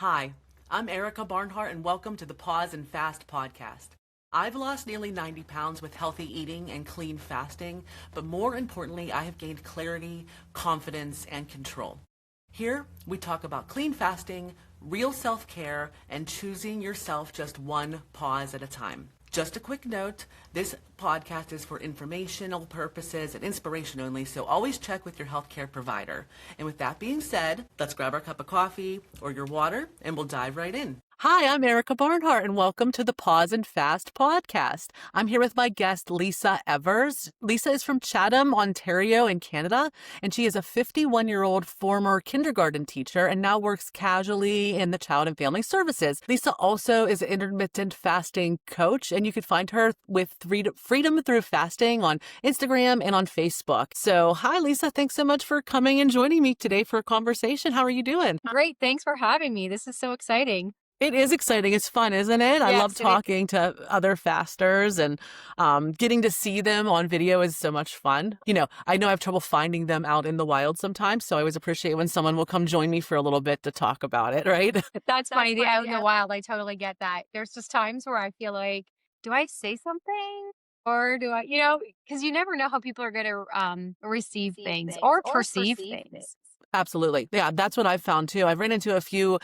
Hi, I'm Erika Barnhart, and welcome to the Pause and Fast podcast. I've lost nearly 90 pounds with healthy eating and clean fasting, but more importantly, I have gained clarity, confidence, and control. Here, we talk about clean fasting, real self care, and choosing yourself just one pause at a time. Just a quick note, this podcast is for informational purposes and inspiration only, so always check with your healthcare provider. And with that being said, let's grab our cup of coffee or your water and we'll dive right in. Hi, I'm Erika Barnhart, and welcome to the Pause and Fast podcast. I'm here with my guest, Lisa Evers. Lisa is from Chatham, Ontario in Canada, and she is a 51-year-old former kindergarten teacher and now works casually in the Child and Family Services. Lisa also is an intermittent fasting coach, and you can find her with Freedom Through Fasting on Instagram and on Facebook. So, hi, Lisa. Thanks so much for coming and joining me today for a conversation. How are you doing? Great. Thanks for having me. This is so exciting. It is exciting. It's fun, isn't it? I love Yes, it is. talking to other fasters and getting to see them on video is so much fun. I know I have trouble finding them out in the wild sometimes, so I always appreciate when someone will come join me for a little bit to talk about it, right? That's funny. The out in the wild, I totally get that. There's just times where I feel like, do I say something? Or do I, because you never know how people are going to receive things or perceive things. Absolutely. Yeah, that's what I've found too. I've ran into a few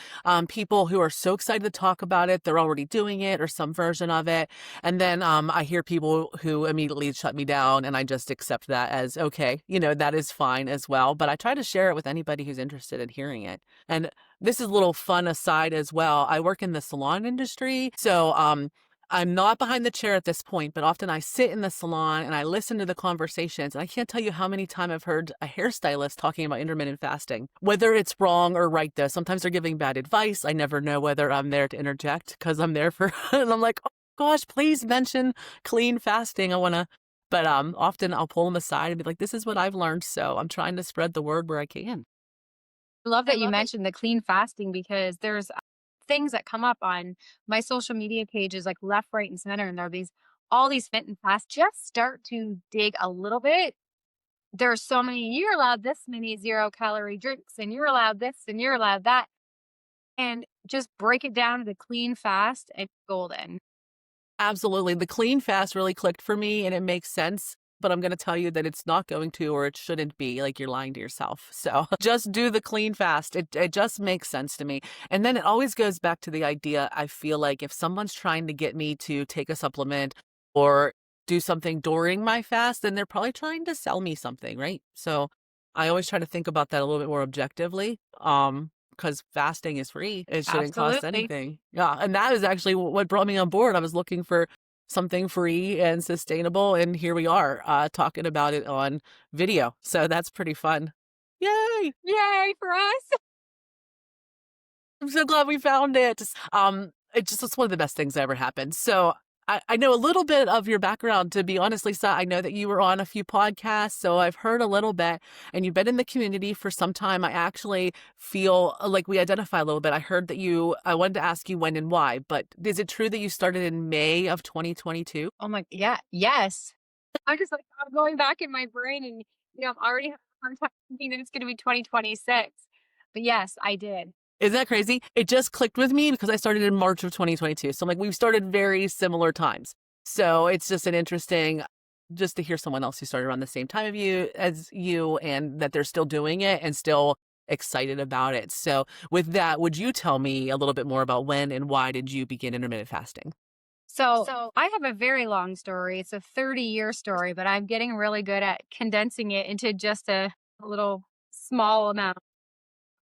people who are so excited to talk about it. They're already doing it or some version of it. And then I hear people who immediately shut me down, and I just accept that as, okay, that is fine as well. But I try to share it with anybody who's interested in hearing it. And this is a little fun aside as well. I work in the salon industry. So I'm not behind the chair at this point, but often I sit in the salon and I listen to the conversations. And I can't tell you how many times I've heard a hairstylist talking about intermittent fasting, whether it's wrong or right though. Sometimes they're giving bad advice. I never know whether I'm there to interject because I'm there for, and I'm like, oh gosh, please mention clean fasting. But often I'll pull them aside and be like, this is what I've learned. So I'm trying to spread the word where I can. I love that you mentioned the clean fasting because there's things that come up on my social media pages, like left, right, and center. And there are all these fit and fast. Just start to dig a little bit. There are so many, you're allowed this many 0-calorie drinks, and you're allowed this, and you're allowed that. And just break it down to the clean fast and golden. Absolutely. The clean fast really clicked for me and it makes sense. But I'm going to tell you that it's not going to, or it shouldn't be, like you're lying to yourself. So just do the clean fast. It just makes sense to me. And then it always goes back to the idea, I feel like if someone's trying to get me to take a supplement or do something during my fast, then they're probably trying to sell me something, right? So I always try to think about that a little bit more objectively. Because fasting is free. It shouldn't cost Absolutely. anything. Yeah. And that is actually what brought me on board. I was looking for something free and sustainable. And here we are talking about it on video. So that's pretty fun. Yay. Yay for us. I'm so glad we found it. It's one of the best things that ever happened. So I know a little bit of your background, to be honest, Lisa. I know that you were on a few podcasts, so I've heard a little bit, and you've been in the community for some time. I actually feel like we identify a little bit. I heard that I wanted to ask you when and why, but is it true that you started in May of 2022? Oh my, yeah, yes. I'm just like, I'm going back in my brain and, I'm already having a hard time thinking that it's going to be 2026. But yes, I did. Isn't that crazy? It just clicked with me because I started in March of 2022. So I'm like, we've started very similar times. So it's just an interesting, just to hear someone else who started around the same time as you and that they're still doing it and still excited about it. So with that, would you tell me a little bit more about when and why did you begin intermittent fasting? So I have a very long story. It's a 30-year story, but I'm getting really good at condensing it into just a little small amount.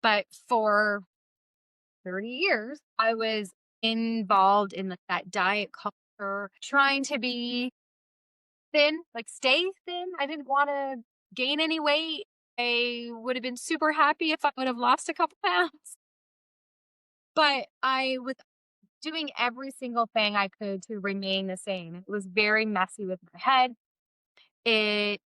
But for 30 years, I was involved in that diet culture, trying to be thin, like stay thin. I didn't want to gain any weight. I would have been super happy if I would have lost a couple pounds. But I was doing every single thing I could to remain the same. It was very messy with my head. It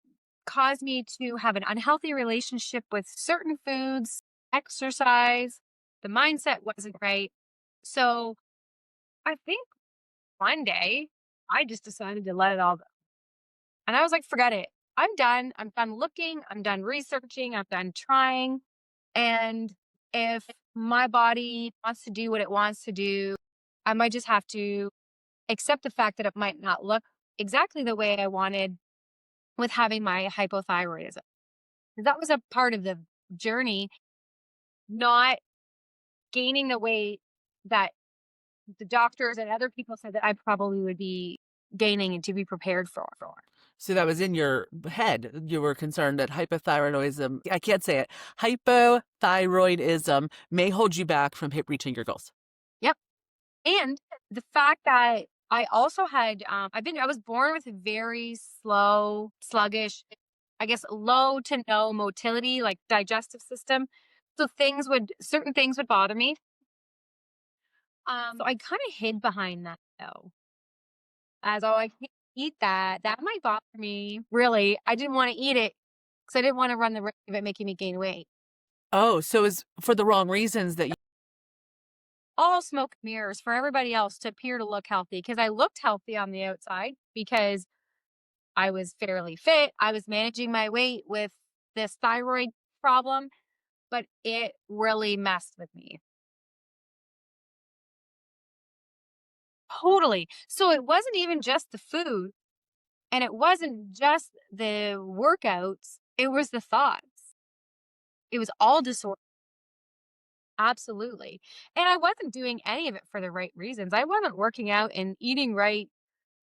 caused me to have an unhealthy relationship with certain foods, exercise. The mindset wasn't right. So I think one day I just decided to let it all go. And I was like, forget it. I'm done. I'm done looking. I'm done researching. I'm done trying. And if my body wants to do what it wants to do, I might just have to accept the fact that it might not look exactly the way I wanted with having my hypothyroidism. That was a part of the journey, not gaining the weight that the doctors and other people said that I probably would be gaining and to be prepared for. So that was in your head. You were concerned that hypothyroidism, I can't say it, hypothyroidism may hold you back from reaching your goals. Yep. And the fact that I also had, I was born with a very slow, sluggish, I guess, low to no motility, like digestive system. So certain things would bother me. So I kind of hid behind that though. As oh, I can't eat that. That might bother me. Really, I didn't want to eat it because I didn't want to run the risk of it making me gain weight. Oh, so it's for the wrong reasons that you... All smoke and mirrors for everybody else to appear to look healthy, because I looked healthy on the outside because I was fairly fit. I was managing my weight with this thyroid problem, but it really messed with me. Totally. So it wasn't even just the food and it wasn't just the workouts. It was the thoughts. It was all disorder. Absolutely. And I wasn't doing any of it for the right reasons. I wasn't working out and eating right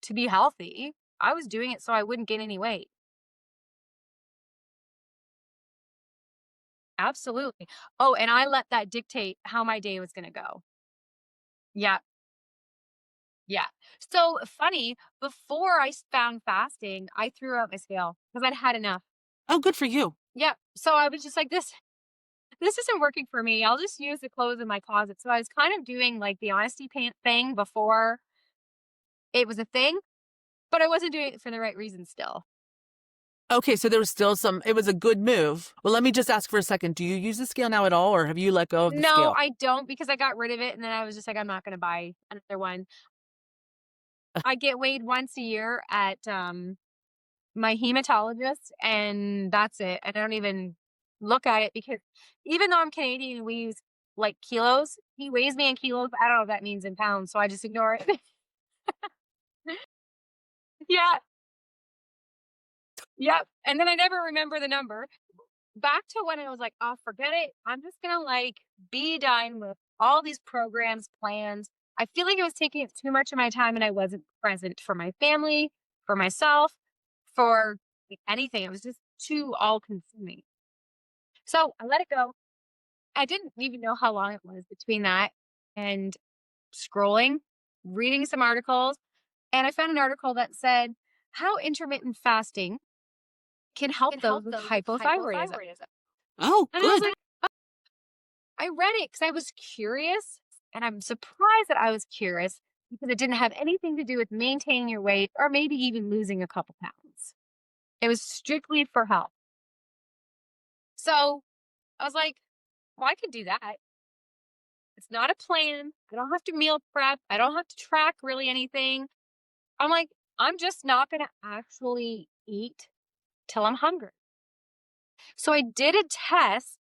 to be healthy. I was doing it so I wouldn't gain any weight. Absolutely. Oh, and I let that dictate how my day was going to go. Yeah. Yeah. So funny, before I found fasting, I threw out my scale because I'd had enough. Oh, good for you. Yeah. So I was just like, this isn't working for me. I'll just use the clothes in my closet. So I was kind of doing like the honesty pant thing before it was a thing, but I wasn't doing it for the right reasons still. Okay, so there was still it was a good move. Well, let me just ask for a second. Do you use the scale now at all, or have you let go of the scale? No, I don't, because I got rid of it. And then I was just like, I'm not going to buy another one. I get weighed once a year at my hematologist, and that's it. I don't even look at it because even though I'm Canadian and we use like kilos, he weighs me in kilos. I don't know what that means in pounds, so I just ignore it. Yeah. Yep. And then I never remember the number. Back to when I was like, oh, forget it. I'm just gonna like be done with all these programs, plans. I feel like it was taking up too much of my time and I wasn't present for my family, for myself, for anything. It was just too all consuming. So I let it go. I didn't even know how long it was between that and scrolling, reading some articles. And I found an article that said how intermittent fasting can help those with hypothyroidism. Oh, And I was good. like, oh. I read it because I was curious. And I'm surprised that I was curious because it didn't have anything to do with maintaining your weight or maybe even losing a couple pounds. It was strictly for health. So I was like, well, I could do that. It's not a plan. I don't have to meal prep. I don't have to track really anything. I'm like, I'm just not going to actually eat till I'm hungry. So I did a test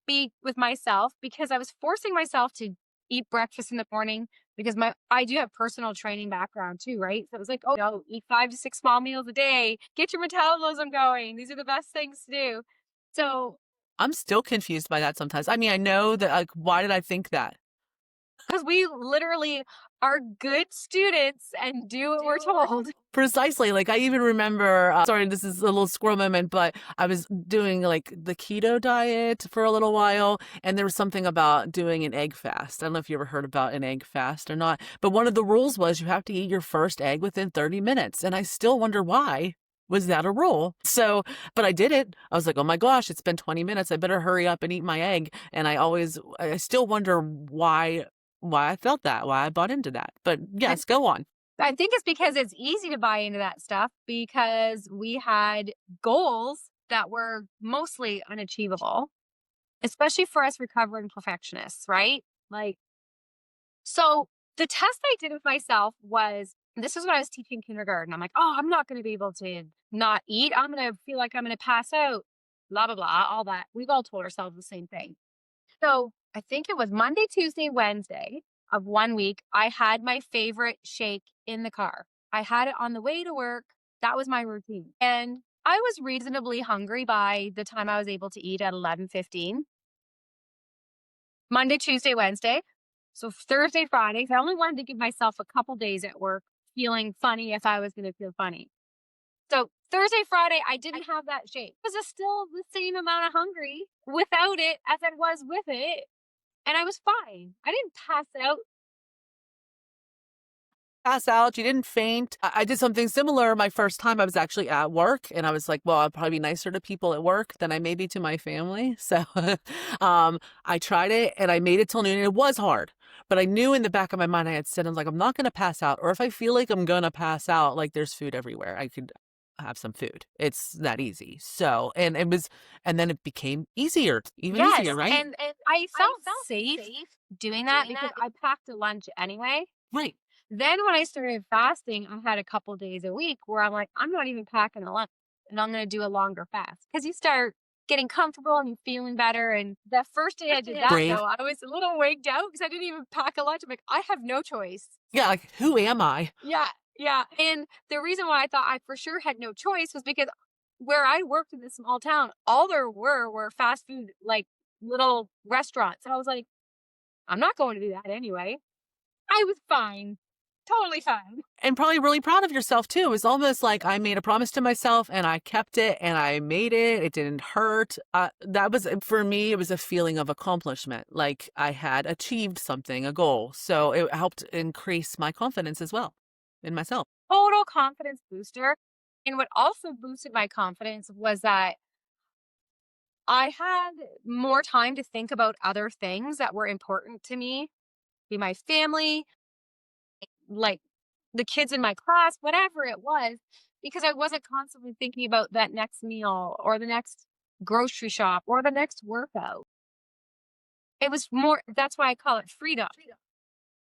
with myself because I was forcing myself to eat breakfast in the morning because I do have personal training background too, right? So it was like, oh, no, eat 5 to 6 small meals a day, get your metabolism going. These are the best things to do. So I'm still confused by that sometimes. I mean, I know that, like, why did I think that? because we literally are good students and do what we're told. Precisely. Like, I even remember, sorry, this is a little squirrel moment, but I was doing like the keto diet for a little while, and there was something about doing an egg fast. I don't know if you ever heard about an egg fast or not, but one of the rules was you have to eat your first egg within 30 minutes. And I still wonder why. Was that a rule? So, but I did it. I was like, oh my gosh, it's been 20 minutes. I better hurry up and eat my egg. And I still wonder why I felt that, why I bought into that. But yes, go on. I think it's because it's easy to buy into that stuff because we had goals that were mostly unachievable, especially for us recovering perfectionists, right? Like, so the test I did with myself was, this is when I was teaching kindergarten. I'm like, oh, I'm not going to be able to not eat. I'm going to feel like I'm going to pass out, blah, blah, blah, all that. We've all told ourselves the same thing. So I think it was Monday, Tuesday, Wednesday of one week, I had my favorite shake in the car. I had it on the way to work. That was my routine. And I was reasonably hungry by the time I was able to eat at 11:15. Monday, Tuesday, Wednesday. So Thursday, Friday, I only wanted to give myself a couple days at work feeling funny if I was going to feel funny. So Thursday, Friday, I didn't have that shake. I was still the same amount of hungry without it as I was with it. And I was fine. I didn't pass out. Pass out. You didn't faint. I did something similar my first time. I was actually at work and I was like, well, I'll probably be nicer to people at work than I may be to my family. So I tried it and I made it till noon and it was hard. But I knew in the back of my mind, I had said, I was like, I'm not going to pass out. Or if I feel like I'm going to pass out, like there's food everywhere. I could have some food. It's that easy. So, and it was, and then it became easier, even easier, right? And I felt safe doing that because I packed a lunch anyway. Right. Then when I started fasting, I had a couple days a week where I'm like, I'm not even packing a lunch and I'm going to do a longer fast because you start getting comfortable and you're feeling better. And the first day I did that, Brave. though, I was a little wigged out because I didn't even pack a lunch. I'm like, I have no choice. Yeah. Like, who am I? Yeah. Yeah. And the reason why I thought I for sure had no choice was because where I worked in this small town, all there were fast food, like little restaurants. And I was like, I'm not going to do that anyway. I was fine. Totally fine. And probably really proud of yourself too. It was almost like I made a promise to myself and I kept it and I made it. It didn't hurt. That was, for me, it was a feeling of accomplishment. Like I had achieved something, a goal. So it helped increase my confidence as well in myself. Total confidence booster. And what also boosted my confidence was that I had more time to think about other things that were important to me, be my family, like the kids in my class, whatever it was, because I wasn't constantly thinking about that next meal or the next grocery shop or the next workout. It was more, that's why I call it freedom.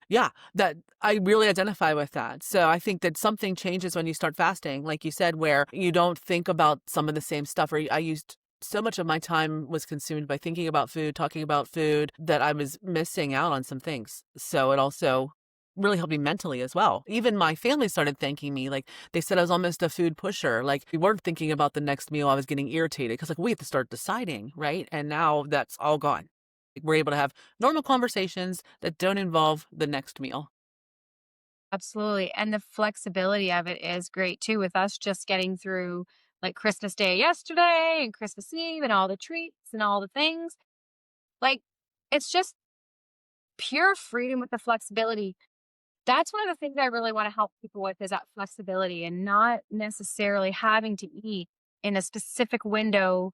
Yeah, that I really identify with that. So I think that something changes when you start fasting, like you said, where you don't think about some of the same stuff. Or I used so much of my time was consumed by thinking about food, talking about food, that I was missing out on some things. So it also really helped me mentally as well. Even my family started thanking me. Like they said I was almost a food pusher. Like we weren't thinking about the next meal. I was getting irritated because like we have to start deciding, right? And now that's all gone. We're able to have normal conversations that don't involve the next meal. Absolutely. And the flexibility of it is great too, with us just getting through like Christmas Day yesterday and Christmas Eve and all the treats and all the things. Like it's just pure freedom with the flexibility. That's one of the things I really want to help people with is that flexibility and not necessarily having to eat in a specific window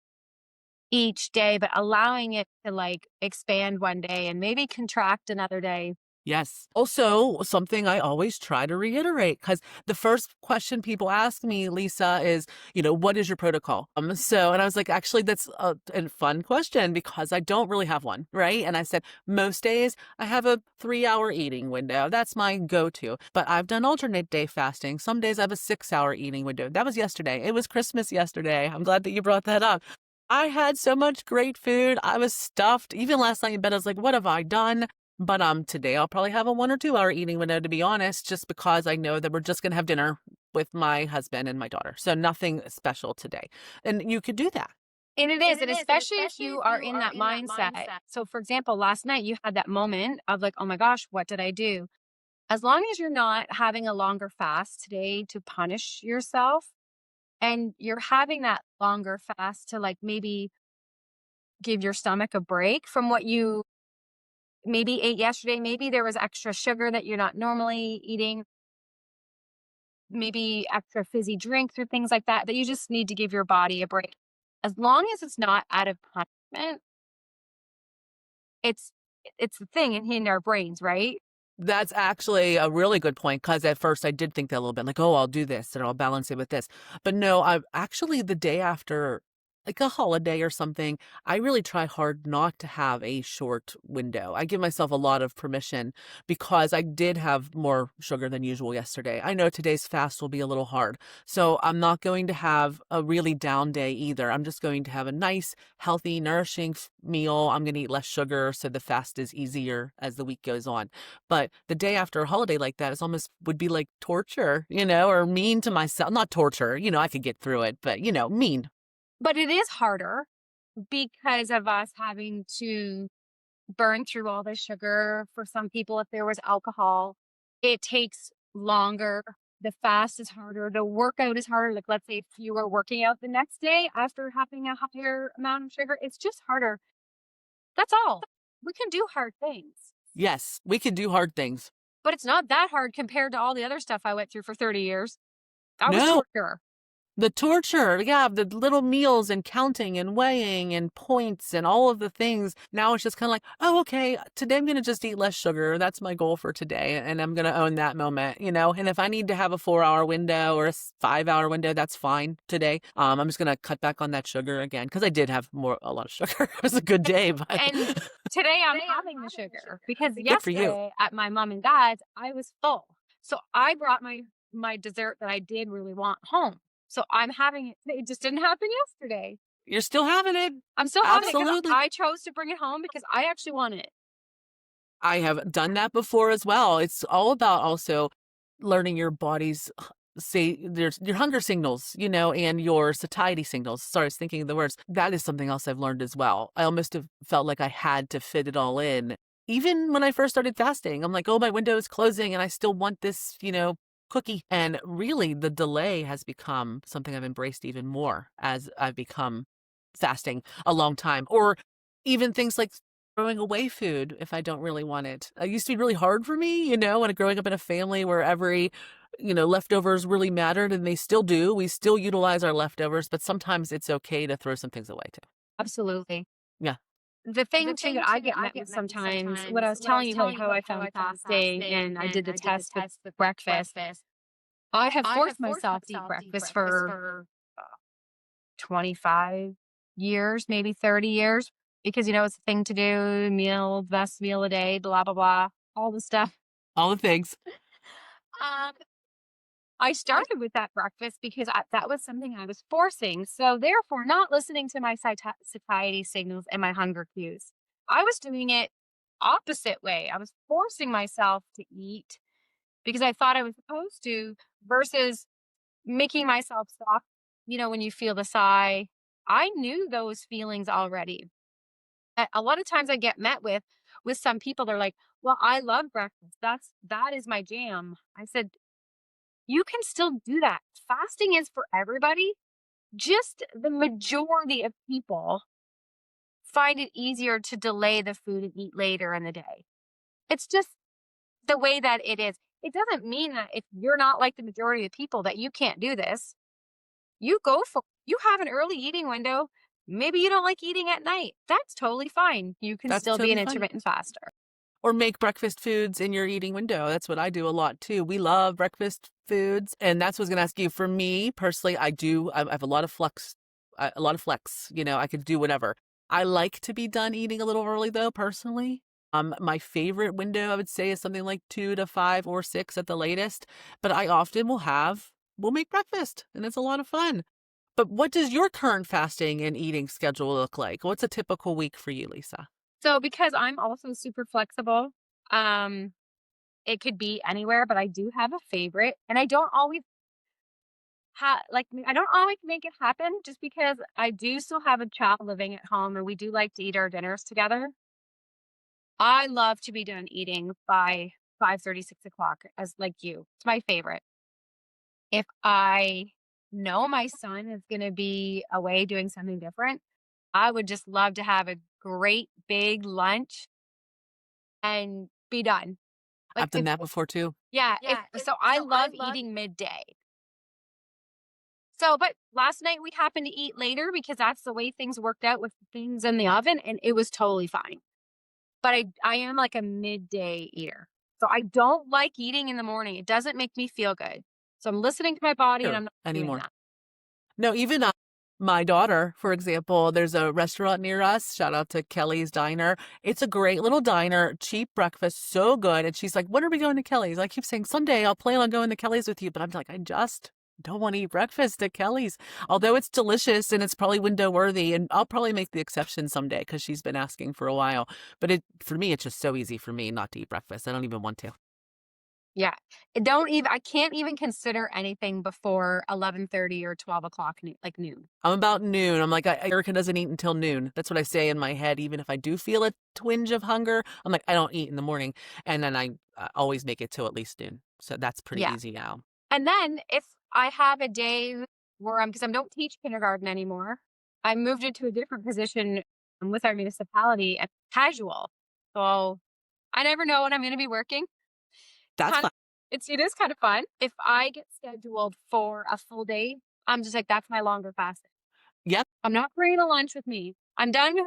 each day, but allowing it to like expand one day and maybe contract another day. Yes. Also, something I always try to reiterate, because the first question people ask me, Lisa, is, what is your protocol? And I was like, actually, that's a fun question because I don't really have one, right? And I said, most days I have a 3-hour eating window. That's my go-to. But I've done alternate day fasting. Some days I have a 6-hour eating window. That was yesterday. It was Christmas yesterday. I'm glad that you brought that up. I had so much great food. I was stuffed. Even last night in bed, I was like, what have I done? But today I'll probably have a 1 or 2 hour eating window, to be honest, just because I know that we're just going to have dinner with my husband and my daughter. So nothing special today. And you could do that. And it is, and especially if you are in that mindset. So for example, last night you had that moment of like, oh my gosh, what did I do? As long as you're not having a longer fast today to punish yourself and you're having that longer fast to like maybe give your stomach a break from what you maybe ate yesterday. Maybe there was extra sugar that you're not normally eating. Maybe extra fizzy drinks or things like that, that you just need to give your body a break. As long as it's not out of punishment, it's the thing in our brains, right? That's actually a really good point, because at first I did think that a little bit, like, oh, I'll do this and I'll balance it with this. But no, I actually the day after like a holiday or something, I really try hard not to have a short window. I give myself a lot of permission because I did have more sugar than usual yesterday. I know today's fast will be a little hard. So I'm not going to have a really down day either. I'm just going to have a nice, healthy, nourishing meal. I'm going to eat less sugar so the fast is easier as the week goes on. But the day after a holiday like that is almost would be like torture, or mean to myself. Not torture, I could get through it, but, mean. But it is harder because of us having to burn through all the sugar. For some people, if there was alcohol, it takes longer. The fast is harder. The workout is harder. Like, let's say if you were working out the next day after having a higher amount of sugar, it's just harder. That's all. We can do hard things. Yes, we can do hard things. But it's not that hard compared to all the other stuff I went through for 30 years. That was No. torture. The torture, yeah, the little meals and counting and weighing and points and all of the things. Now it's just kind of like, oh, okay, today I'm going to just eat less sugar. That's my goal for today. And I'm going to own that moment, And if I need to have a 4-hour window or a 5-hour window, that's fine today. I'm just going to cut back on that sugar again because I did have a lot of sugar. It was a good day. But And today I'm having the sugar because Good for you. yesterday at my mom and dad's, I was full. So I brought my dessert that I did really want home. So I'm having it today. It just didn't happen yesterday. You're still having it. I'm still having it Absolutely. because I chose to bring it home because I actually wanted it. I have done that before as well. It's all about also learning your body's there's your hunger signals, and your satiety signals. Sorry, I was thinking of the words. That is something else I've learned as well. I almost have felt like I had to fit it all in. Even when I first started fasting, I'm like, oh, my window is closing and I still want this, cookie. And really the delay has become something I've embraced even more as I've become fasting a long time. Or even things like throwing away food if I don't really want it. It used to be really hard for me, when growing up in a family where every, leftovers really mattered, and they still do. We still utilize our leftovers, but sometimes it's okay to throw some things away too. Absolutely. Yeah. The thing too that I get met with sometimes, when I was telling you like how I found fasting and I did the test with breakfast, I have forced myself to eat breakfast for 25 years, maybe 30 years, because, it's a thing to do, best meal a day, blah, blah, blah, all the stuff. All the things. I started with that breakfast because that was something I was forcing. So therefore, not listening to my satiety signals and my hunger cues. I was doing it opposite way. I was forcing myself to eat because I thought I was supposed to versus making myself stop. When you feel the sigh, I knew those feelings already. A lot of times I get met with some people, they're like, well, I love breakfast. That is my jam. I said, you can still do that. Fasting is for everybody. Just the majority of people find it easier to delay the food and eat later in the day. It's just the way that it is. It doesn't mean that if you're not like the majority of people that you can't do this. You have an early eating window. Maybe you don't like eating at night. That's totally fine. You can still be an intermittent faster. Or make breakfast foods in your eating window. That's what I do a lot too. We love breakfast foods. And that's what I was going to ask you. For me personally, I have a lot of flex. I could do whatever. I like to be done eating a little early though, personally. My favorite window, I would say, is something like 2 to 5 or 6 at the latest. But I often we'll make breakfast, and it's a lot of fun. But what does your current fasting and eating schedule look like? What's a typical week for you, Lisa? So because I'm also super flexible, it could be anywhere, but I do have a favorite, and I don't always make it happen just because I do still have a child living at home, and we do like to eat our dinners together. I love to be done eating by 5:30, 6 o'clock, as like you. It's my favorite. If I know my son is going to be away doing something different, I would just love to have a great big lunch and be done. I've done that before too. Yeah. So I love eating midday. So, but last night we happened to eat later because that's the way things worked out with things in the oven, and it was totally fine. But I am like a midday eater. So I don't like eating in the morning. It doesn't make me feel good. So I'm listening to my body and I'm not anymore. doing that. No, even My daughter, for example, there's a restaurant near us. Shout out to Kelly's Diner. It's a great little diner, cheap breakfast, so good. And she's like, when are we going to Kelly's? I keep saying, someday I'll plan on going to Kelly's with you. But I'm like, I just don't want to eat breakfast at Kelly's. Although it's delicious and it's probably window worthy. And I'll probably make the exception someday because she's been asking for a while. But for me, it's just so easy for me not to eat breakfast. I don't even want to. Yeah. I can't even consider anything before 11:30 or 12 o'clock, like noon. I'm about noon. I'm like, Erika doesn't eat until noon. That's what I say in my head. Even if I do feel a twinge of hunger, I'm like, I don't eat in the morning. And then I always make it till at least noon. So that's pretty Yeah. easy now. And then if I have a day where because I don't teach kindergarten anymore, I moved into a different position with our municipality at casual. So I never know when I'm going to be working. That's fun. It is kind of fun. If I get scheduled for a full day, I'm just like, that's my longer fasting. Yep. I'm not bringing a lunch with me. I'm done with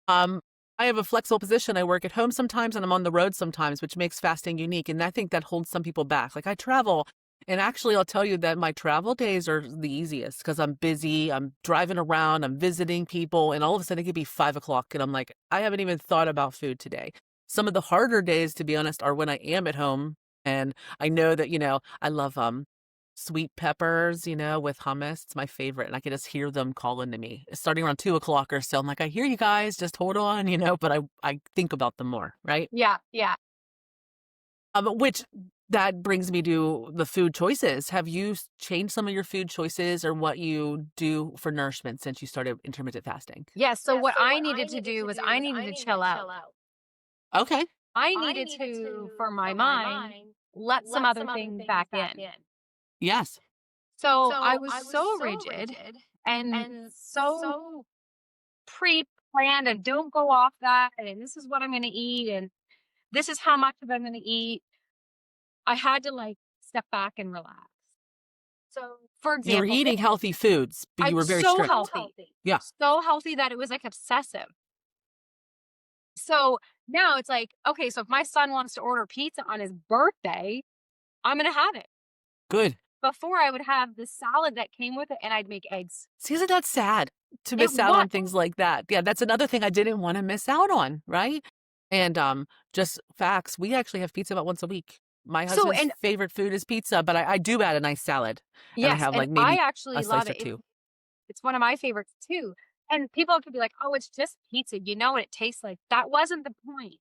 that. I have a flexible position. I work at home sometimes and I'm on the road sometimes, which makes fasting unique. And I think that holds some people back. Like I travel, and actually I'll tell you that my travel days are the easiest because I'm busy. I'm driving around, I'm visiting people, and all of a sudden it could be 5 o'clock. And I'm like, I haven't even thought about food today. Some of the harder days, to be honest, are when I am at home. And I know that, I love sweet peppers, with hummus. It's my favorite. And I can just hear them calling to me. It's starting around 2 o'clock or so. I'm like, I hear you guys, just hold on, but I think about them more, right? Yeah, yeah. Which that brings me to the food choices. Have you changed some of your food choices or what you do for nourishment since you started intermittent fasting? Yeah, so what I needed to do was I needed to chill out. Okay. I needed to, for my mind, let some other things back in. Yes. So I was so rigid and so pre-planned and don't go off that. And this is what I'm going to eat. And this is how much of I'm going to eat. I had to step back and relax. So, for You were example, eating healthy foods, but you were very strict. Healthy. Yeah. So healthy that it was obsessive. So now it's like, okay, so if my son wants to order pizza on his birthday, I'm going to have it. Good. Before I would have the salad that came with it and I'd make eggs. See, isn't that sad to miss out on things like that? Yeah, that's another thing I didn't want to miss out on, right? And just facts, we actually have pizza about once a week. My husband's favorite food is pizza, but I do add a nice salad. Yes, and I have maybe I actually love it. Two. It's one of my favorites too. And people could be like, oh, it's just pizza. You know what it tastes like. That wasn't the point.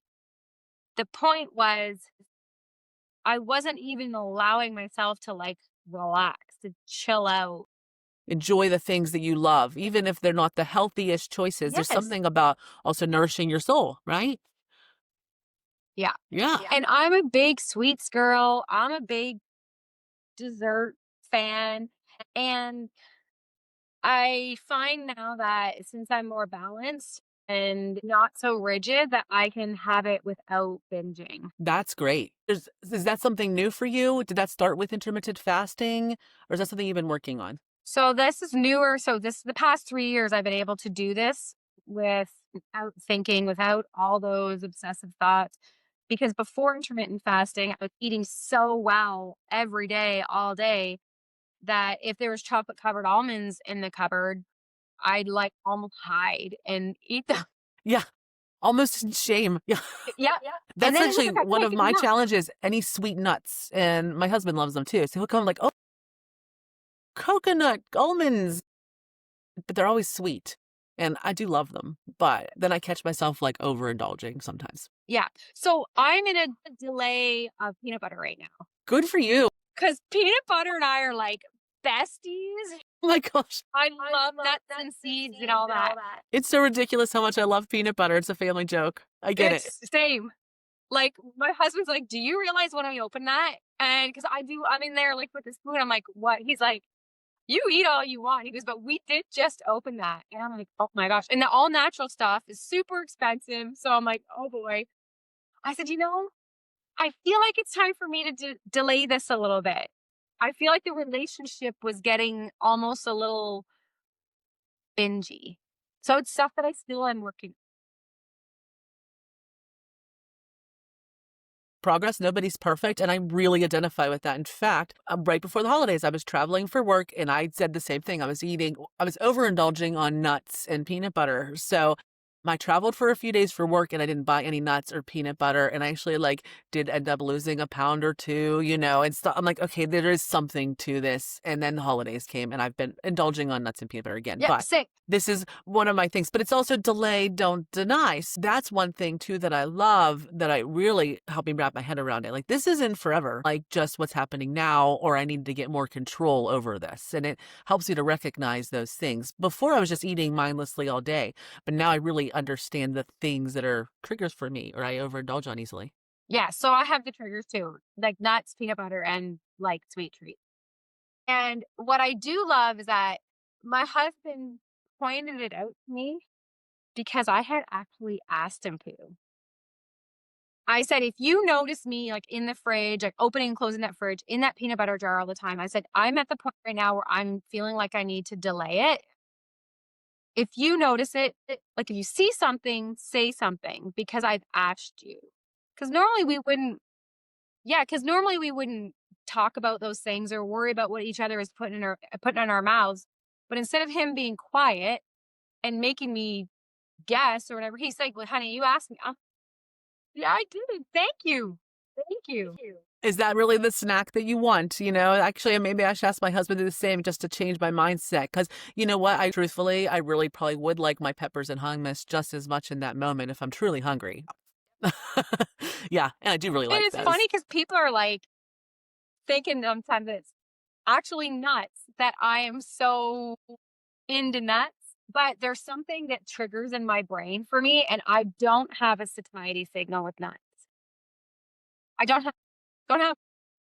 The point was I wasn't even allowing myself to relax, to chill out. Enjoy the things that you love, even if they're not the healthiest choices. Yes. There's something about also nourishing your soul, right? Yeah. Yeah. And I'm a big sweets girl. I'm a big dessert fan. And I find now that since I'm more balanced and not so rigid, that I can have it without binging. That's great. Is that something new for you? Did that start with intermittent fasting, or is that something you've been working on? So this is newer. So the past 3 years, I've been able to do this without thinking, without all those obsessive thoughts. Because before intermittent fasting, I was eating so well every day, all day, that if there was chocolate covered almonds in the cupboard, I'd almost hide and eat them. Yeah. Almost in shame. Yeah. Yeah. That's actually one of my challenges. Any sweet nuts. And my husband loves them too. So he'll come oh, coconut, almonds. But they're always sweet. And I do love them. But then I catch myself overindulging sometimes. Yeah. So I'm in a delay of peanut butter right now. Good for you. Because peanut butter and I are besties. Oh my gosh. I love nuts and seeds and all that. It's so ridiculous how much I love peanut butter. It's a family joke. I get it. Same. My husband's like, do you realize when I open that? And because I'm in there with the spoon. I'm like, what? He's like, you eat all you want. He goes, but we did just open that. And I'm like, oh my gosh. And the all natural stuff is super expensive. So I'm like, oh boy. I said, I feel like it's time for me to delay this a little bit. I feel like the relationship was getting almost a little bingy. So it's stuff that I still am working on. progress. Nobody's perfect. And I really identify with that. In fact, right before the holidays, I was traveling for work and I said the same thing. I was overindulging on nuts and peanut butter. So I traveled for a few days for work and I didn't buy any nuts or peanut butter. And I actually did end up losing a pound or two, and I'm like, okay, there is something to this. And then the holidays came and I've been indulging on nuts and peanut butter again. Yeah, but sick. this is one of my things, but it's also delay, don't deny. So that's one thing too that I love, that I really help me wrap my head around it. Like, this isn't forever, like just what's happening now, or I need to get more control over this. And it helps you to recognize those things. Before I was just eating mindlessly all day, but now I really understand the things that are triggers for me or I overindulge on easily. Yeah, so I have the triggers too, like nuts, peanut butter, and like sweet treats. And what I do love is that my husband pointed it out to me because I had actually asked him to. I said, if you notice me like in the fridge, like opening and closing that fridge, in that peanut butter jar all the time, I said, I'm at the point right now where I'm feeling like I need to delay it. If you notice it, like if you see something, say something because I've asked you. Because normally we wouldn't, talk about those things or worry about what each other is putting in our mouths. But instead of him being quiet and making me guess or whatever, he's like, well, honey, you asked me. Yeah, I did. Thank you. Thank you. Is that really the snack that you want? Actually, maybe I should ask my husband to do the same just to change my mindset. Because you know what? I really probably would like my peppers and hummus just as much in that moment if I'm truly hungry. Yeah, and I do really like And it's those. funny because people are like thinking sometimes that it's actually nuts that I am so into nuts. But there's something that triggers in my brain for me, and I don't have a satiety signal with nuts. I don't have.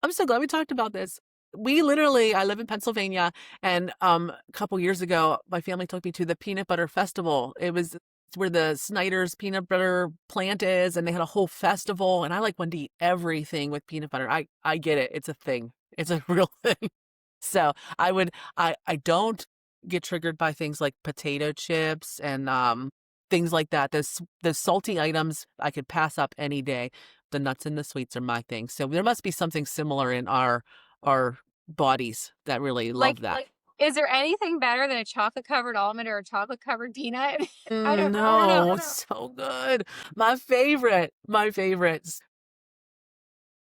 I'm so glad we talked about this. I live in Pennsylvania, and a couple years ago, my family took me to the Peanut Butter Festival. It's where the Snyder's peanut butter plant is, and they had a whole festival, and I wanted to eat everything with peanut butter. I get it. It's a thing. It's a real thing. So I don't get triggered by things like potato chips and things like that. Those salty items I could pass up any day. The nuts and the sweets are my thing. So there must be something similar in our bodies that really love that. Is there anything better than a chocolate covered almond or a chocolate covered peanut? I don't No, know. it's so good. My favorites.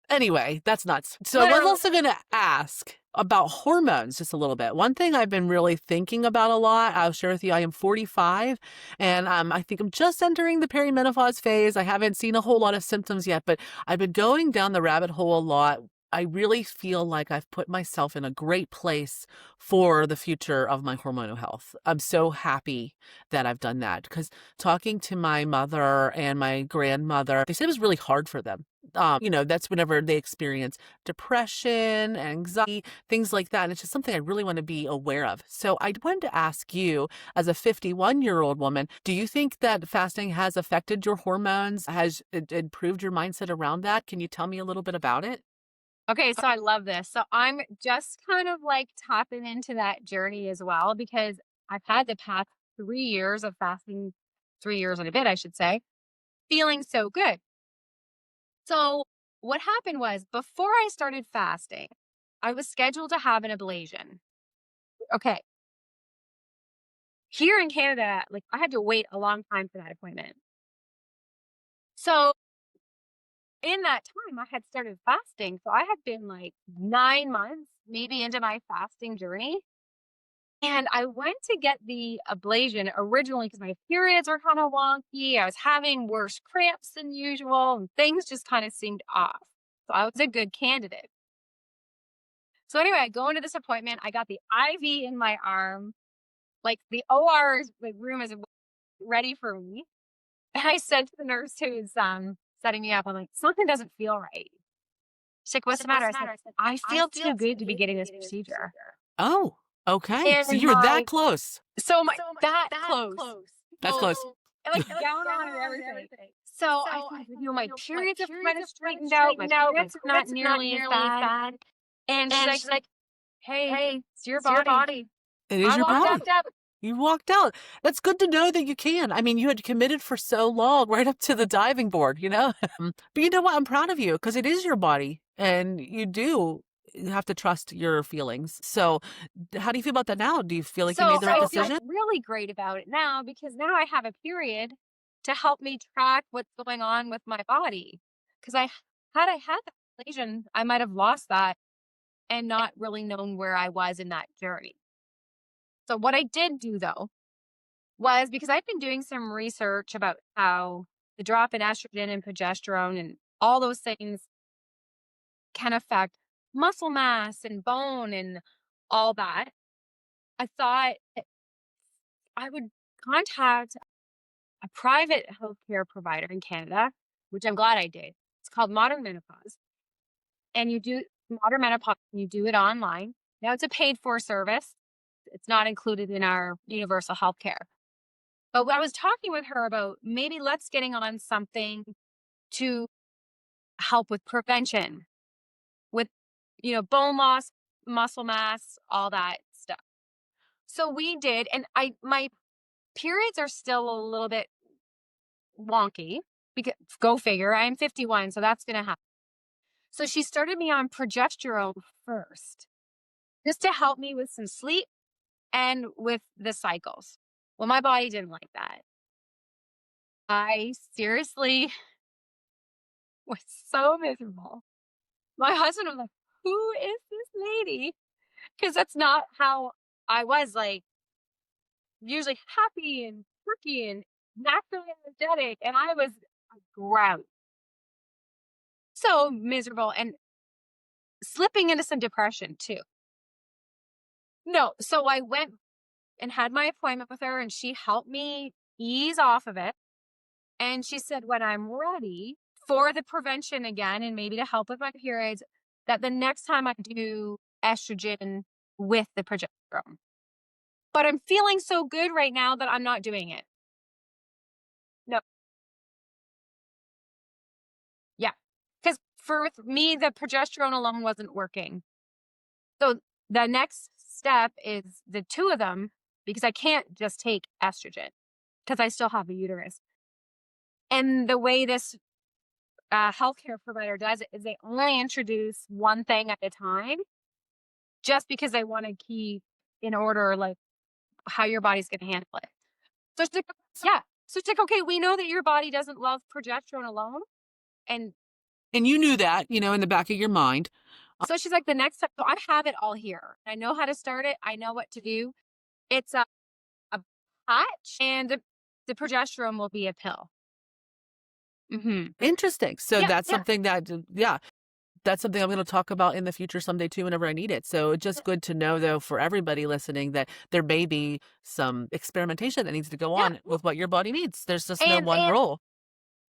Anyway, that's nuts. So we're also going to ask about hormones just a little bit. One thing I've been really thinking about a lot, I'll share with you, I am 45 and I think I'm just entering the perimenopause phase. I haven't seen a whole lot of symptoms yet, but I've been going down the rabbit hole a lot. I really feel like I've put myself in a great place for the future of my hormonal health. I'm so happy that I've done that because talking to my mother and my grandmother, they said it was really hard for them. That's whenever they experience depression, anxiety, things like that. And it's just something I really want to be aware of. So I wanted to ask you, as a 51-year-old woman, do you think that fasting has affected your hormones? Has it improved your mindset around that? Can you tell me a little bit about it? Okay, so I love this. So I'm just kind of tapping into that journey as well because I've had the past 3 years of fasting, 3 years and a bit, I should say, feeling so good. So what happened was before I started fasting, I was scheduled to have an ablation. Okay. Here in Canada, I had to wait a long time for that appointment. So in that time, I had started fasting. So I had been 9 months maybe into my fasting journey. And I went to get the ablation originally because my periods were kind of wonky. I was having worse cramps than usual and things just kind of seemed off. So I was a good candidate. So anyway, I go into this appointment. I got the IV in my arm. The OR room is ready for me. And I said to the nurse who's setting me up, I'm like, something doesn't feel right. She's like, what's the matter? I said, I feel too good to be getting this procedure. Oh, okay. And so you're that close. That close. That's close. And gown on and everything. So I thought, my periods have kind of straightened out. My periods are not nearly as bad. And she's like, hey, it's your body. It is your body. You walked out. That's good to know that you can. I mean, you had committed for so long, right up to the diving board, you know? But you know what? I'm proud of you because it is your body and you have to trust your feelings. So, how do you feel about that now? Do you feel like you So made the right I feel decision? really great about it now because now I have a period to help me track what's going on with my body. Because I had that lesion, I might have lost that and not really known where I was in that journey. So what I did do though was because I've been doing some research about how the drop in estrogen and progesterone and all those things can affect muscle mass and bone and all that. I thought I would contact a private healthcare provider in Canada, which I'm glad I did. It's called Modern Menopause. And you do Modern Menopause, and you do it online. Now it's a paid for service. It's not included in our universal healthcare. But I was talking with her about maybe let's getting on something to help with prevention, with bone loss, muscle mass, all that stuff. So we did, and my periods are still a little bit wonky because go figure, I'm 51, so that's gonna happen. So she started me on progesterone first, just to help me with some sleep and with the cycles. Well, my body didn't like that. I seriously was so miserable. My husband was like, who is this lady? Because that's not how I was, like, usually happy and perky and naturally energetic. And I was grouchy. So miserable and slipping into some depression too. No, so I went and had my appointment with her and she helped me ease off of it. And she said, when I'm ready for the prevention again, and maybe to help with my periods, that the next time I do estrogen with the progesterone. But I'm feeling so good right now that I'm not doing it. No. Yeah. Because for me, the progesterone alone wasn't working. So the next step is the two of them, because I can't just take estrogen because I still have a uterus. And the way this healthcare provider does it is they only introduce one thing at a time, just because they want to keep in order, like, how your body's going to handle it. So she's like, yeah. So she's like, okay, we know that your body doesn't love progesterone alone. And And you knew that, in the back of your mind. so she's like, the next time, so I have it all here. I know how to start it. I know what to do. It's a patch, and the progesterone will be a pill. Interesting. So Yeah, that's yeah. something that, yeah, that's something I'm going to talk about in the future someday too, whenever I need it. So it's just good to know, though, for everybody listening, that there may be some experimentation that needs to go Yeah. on with what your body needs. There's just no And one rule.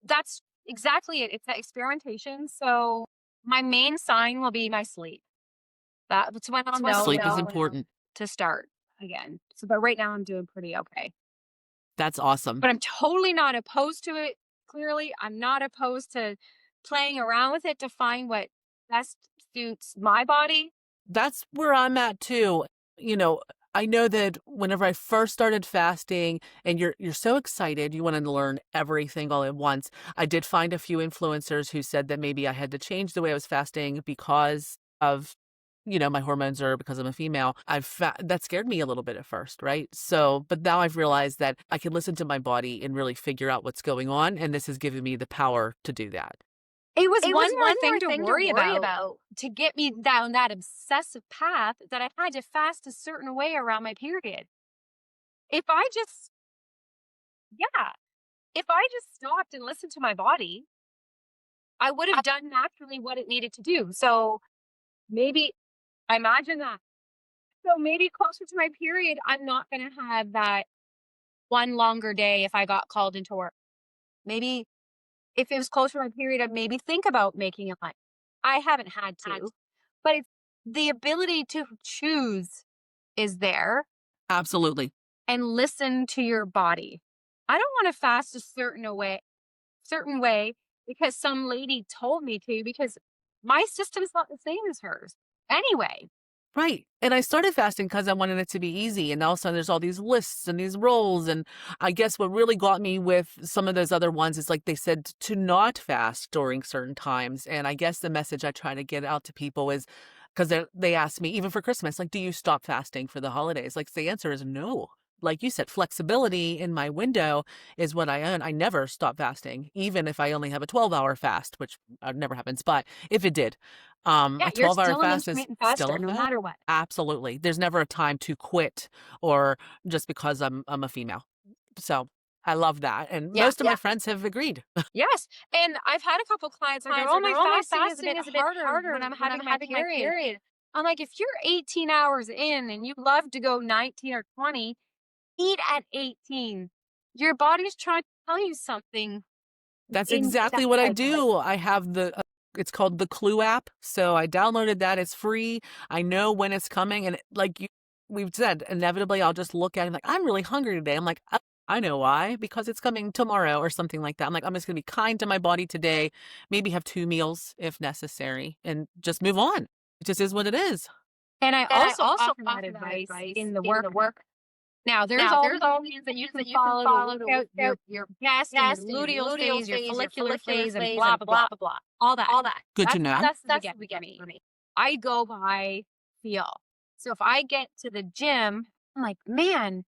that's exactly it. It's that experimentation. So my main sign will be my sleep. That's when I'll know Sleep is that important. to start again. So, but right now I'm doing pretty okay. That's awesome. But I'm totally not opposed to it. Clearly, I'm not opposed to playing around with it to find what best suits my body. That's where I'm at too. You know, I know that whenever I first started fasting and you're so excited, you want to learn everything all at once. I did find a few influencers who said that maybe I had to change the way I was fasting because of my hormones, or because I'm a female. That scared me a little bit at first, right? So, but now I've realized that I can listen to my body and really figure out what's going on, and this has given me the power to do that. It was It one was more one thing more to thing to worry worry about about. to get me down that obsessive path that I had to fast a certain way around my period. If I just, yeah, if I just stopped and listened to my body, I would have done naturally what it needed to do. So maybe, I imagine that. So maybe closer to my period, I'm not going to have that one longer day if I got called into work. Maybe if it was closer to my period, I'd maybe think about making a lunch. I haven't had to, but it's the ability to choose is there, Absolutely. and listen to your body. I don't want to fast a certain way because some lady told me to, because my system's not the same as hers. Anyway, Right. And I started fasting because I wanted it to be easy. And all of a sudden there's all these lists and these rules. And I guess what really got me with some of those other ones is like they said to not fast during certain times. And I guess the message I try to get out to people is because they ask me, even for Christmas, like, do you stop fasting for the holidays? Like the answer is no. Like you said, flexibility in my window is what I own. I never stop fasting, even if I only have a 12-hour fast, which never happens. But if it did, Yeah, a you're 12-hour still an fast is intermittent still faster a no fast. matter what. Absolutely. There's never a time to quit or just because I'm a female. So I love that. And Yeah. most of my friends have agreed. Yes. And I've had a couple clients that go, oh, my fasting is a bit harder when I'm having my period. I'm like, if you're 18 hours in and you love to go 19 or 20, eat at 18. Your body's trying to tell you something That's in that exactly what I cycle. do. I have it's called the Clue app. So I downloaded that. It's free. I know when it's coming. And like we've said, inevitably I'll just look at it like, I'm really hungry today. I'm like, I know why, because it's coming tomorrow or something like that. I'm like, I'm just going to be kind to my body today, maybe have 2 meals if necessary and just move on. It just is what it is. And I also offer that advice in the work. Now, there's all these things that you can follow to work out your chest and your luteal phase, your follicular phase, and blah, blah, blah. All that. Good to know. That's the get for me. I go by feel. So if I get to the gym, I'm like, man,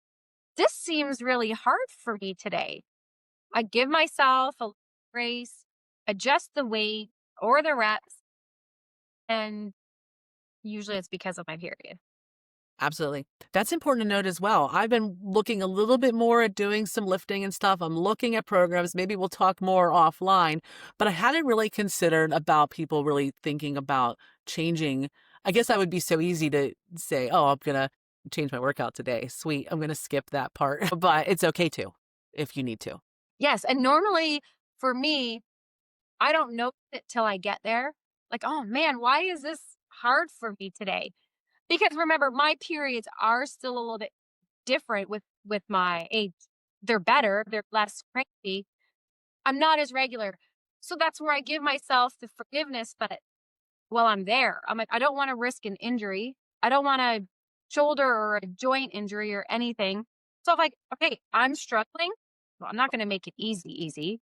this seems really hard for me today. I give myself a grace, adjust the weight or the reps, and usually it's because of my period. Absolutely. That's important to note as well. I've been looking a little bit more at doing some lifting and stuff. I'm looking at programs. Maybe we'll talk more offline, but I hadn't really considered about people really thinking about changing. I guess that would be so easy to say, oh, I'm going to change my workout today. Sweet. I'm going to skip that part, but it's okay to if you need to. Yes. And normally for me, I don't know it till I get there. Like, oh man, why is this hard for me today? Because remember, my periods are still a little bit different with my age. They're better, they're less crazy. I'm not as regular. So that's where I give myself the forgiveness, but while I'm there, I'm like, I don't want to risk an injury. I don't want a shoulder or a joint injury or anything. So I'm like, okay, I'm struggling. Well, I'm not going to make it easy.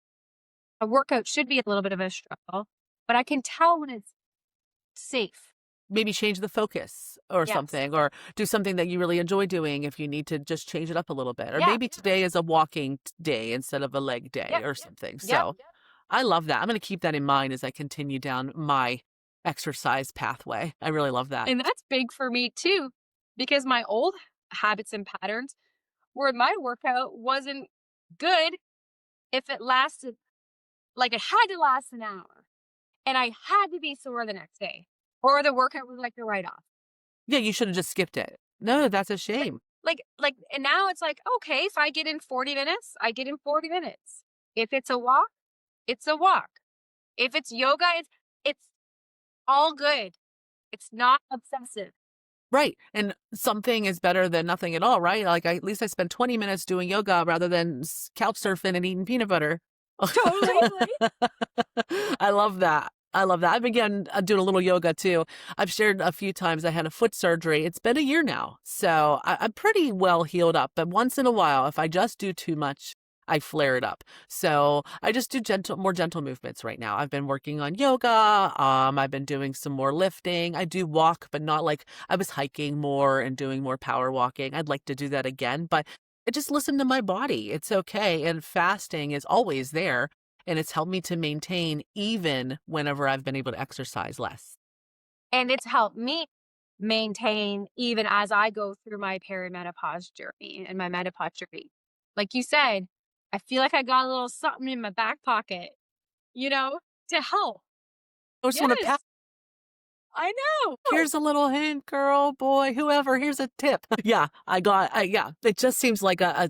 A workout should be a little bit of a struggle, but I can tell when it's safe. Maybe change the focus or Yes. something, or do something that you really enjoy doing if you need to just change it up a little bit. Or Yeah. maybe today is a walking day instead of a leg day Yep. or something. Yep. So I love that. I'm going to keep that in mind as I continue down my exercise pathway. I really love that. And that's big for me too, because my old habits and patterns where my workout wasn't good if it lasted, like it had to last an hour and I had to be sore the next day or the workout was like a write off. Yeah, you should have just skipped it. No, that's a shame. And now it's like, okay, if I get in 40 minutes, I get in 40 minutes. If it's a walk, it's a walk. If it's yoga, it's all good. It's not obsessive. Right. And something is better than nothing at all, right? Like at least I spent 20 minutes doing yoga rather than couch surfing and eating peanut butter. Totally. I love that. I love that. I've begun doing a little yoga too. I've shared a few times I had a foot surgery. It's been a year now. So I'm pretty well healed up. But once in a while, if I just do too much, I flare it up. So I just do more gentle movements right now. I've been working on yoga. I've been doing some more lifting. I do walk, but not like I was hiking more and doing more power walking. I'd like to do that again, but I just listen to my body. It's okay. And fasting is always there. And it's helped me to maintain even whenever I've been able to exercise less. And it's helped me maintain even as I go through my perimenopause journey and my menopause journey. Like you said, I feel like I got a little something in my back pocket, to help. I just want to pass. I know. Here's a little hint, girl, boy, whoever. Here's a tip. Yeah, it just seems like I